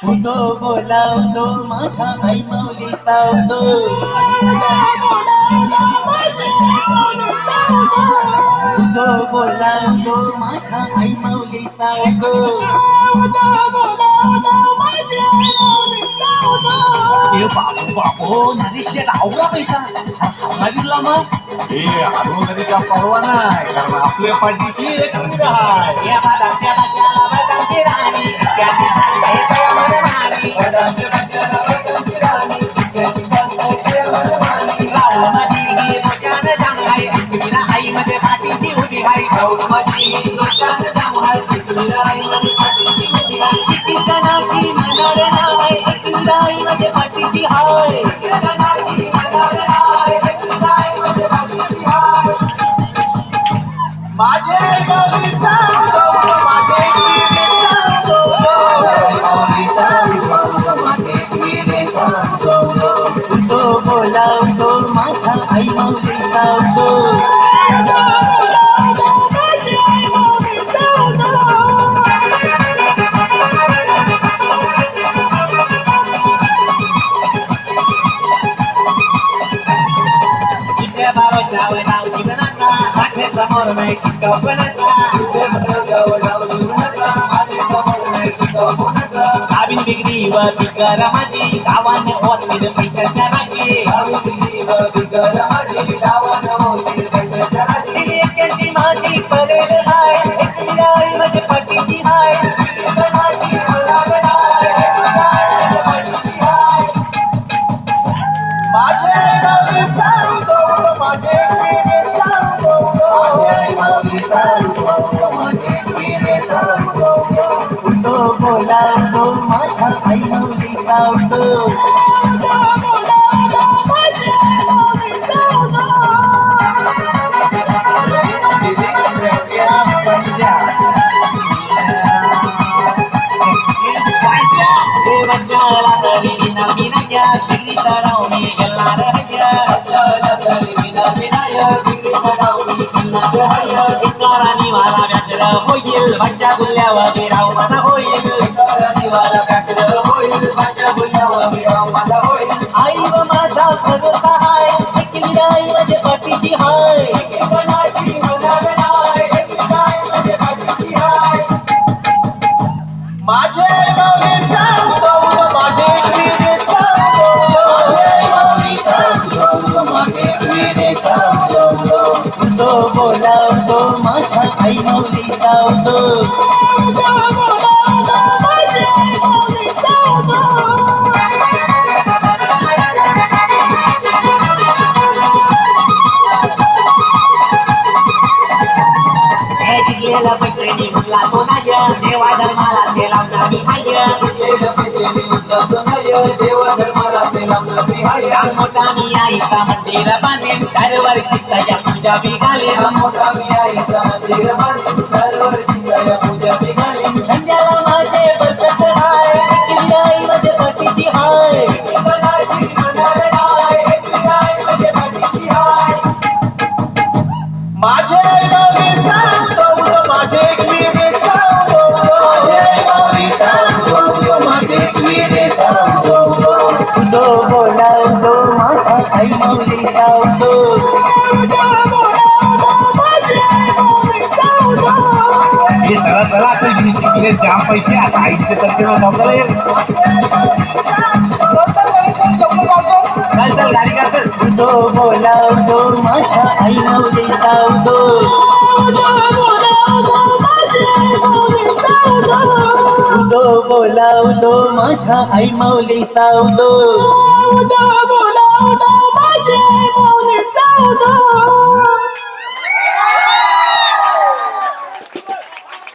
उदो बोलावतो माझ्या आई माऊलीचा उदो उदो बोलावतो माझ्या आई माऊलीचा उदो ए बापू बापू नदीशेत आवडा पैसा नदीतला मग हे हनुमान नदीचा परवा नाही कारण आपल्या पाठीची एक विहीर आहे. या बादामच्या बाच्याला बदामची राणी इत्यादी चालतंय तयामध्ये मारी राहुल माझी ही दोषान जाम आहे एकविरा आई मध्ये पाठीची उभी आहे राहुल माझी ही दोषान जाम आहे एकविरा आई मध्ये पाठीची उभी आहे किती जणांची म्हणणार नाही एकविरा आई मध्ये पाठीची हाय माझे गौरीचा माझे उदो बोलावतो माझ्या आई माऊलीचा उदो इथे बारो जावं नाव जीवनाचा माझे समोर नाही टिकवण्याचा गावीन बिगरी व बिगर माझी गावाने होत मी पैशाच्या राशी एकट्याची माझी परेल हाय एकटी आई माझे पटीची हाय माझे गौरीचा उदो माझे गौरीचा उदो उदो बोलावतो माझ्या आई माऊलीचा उदो देवाच्याला तरी विना विनाया बिगरी चढावणी गेलार एकारानी वाला व्याघ्र होईल भाषा बोलल्यावर राव माझा होईल आई व माझा भरोसा हाय एकली आई माझे पाठीची हाय माझे गौरीचा उदो माझे गौरीचा उदो बोलावतो माझ्या आई माऊलीचा उदो जिंकलेला पैसे निघला तो नाही देवा धर्माला ते लावणारी हाय मोठानी आईचा मंदिर बांधेन दरवर शिकया पूजा बिघालेन धंद्याला माझे बरकत हाय एकली आई माझे पाठीची हाय माझे गौरीचा उदो माझे गौरीचा उदो बोलावतो माझ्या आई माऊलीचा उदो हे चला चला आता जिंकले जाम पैसे आता आईचे तर्फे नोकरला येईल. चल चल गाडी कर उदो बोलावतो माझ्या आई माऊलीचा उदो उदो बोलावतो माझ्या आई माऊलीचा उदो